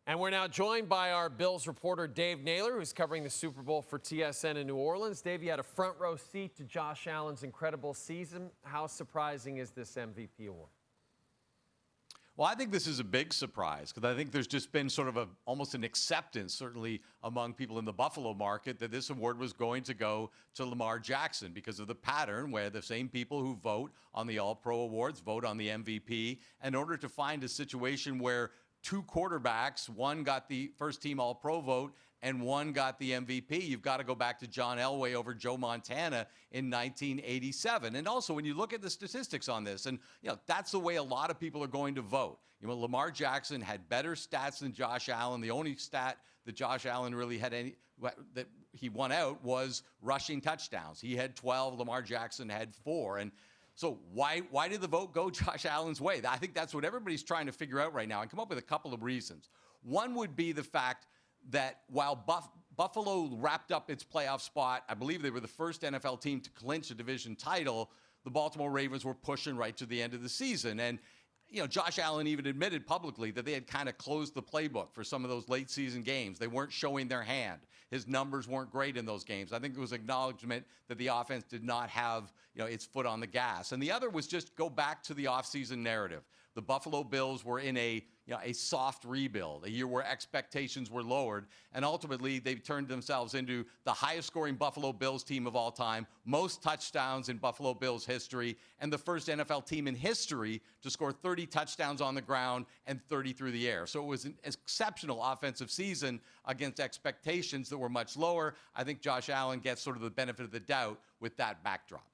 And we're now joined by our Bills reporter, Dave Naylor, who's covering the Super Bowl for TSN in New Orleans. Dave, you had a front row seat to Josh Allen's incredible season. How surprising is this MVP award? Well, I think this is a big surprise because I think there's just been sort of almost an acceptance, certainly among people in the Buffalo market, that this award was going to go to Lamar Jackson because of the pattern where the same people who vote on the All-Pro awards vote on the MVP. In order to find a situation where two quarterbacks, one got the first team All-Pro vote and one got the MVP, you've got to go back to John Elway over Joe Montana in 1987. And also, when you look at the statistics on this, and that's the way a lot of people are going to vote. Lamar Jackson had better stats than Josh Allen. The only stat that Josh Allen really had that he won out was rushing touchdowns. He had 12. Lamar Jackson had 4. And so why did the vote go Josh Allen's way? I think that's what everybody's trying to figure out right now and come up with a couple of reasons. One would be the fact that while Buffalo wrapped up its playoff spot, I believe they were the first NFL team to clinch a division title, the Baltimore Ravens were pushing right to the end of the season. And Josh Allen even admitted publicly that they had kind of closed the playbook for some of those late season games. They weren't showing their hand. His numbers weren't great in those games. I think it was acknowledgement that the offense did not have, its foot on the gas. And the other was just go back to the offseason narrative. The Buffalo Bills were in a soft rebuild, a year where expectations were lowered, and ultimately they turned themselves into the highest scoring Buffalo Bills team of all time, most touchdowns in Buffalo Bills history, and the first NFL team in history to score 30 touchdowns on the ground and 30 through the air. So it was an exceptional offensive season against expectations that were much lower. I think Josh Allen gets sort of the benefit of the doubt with that backdrop.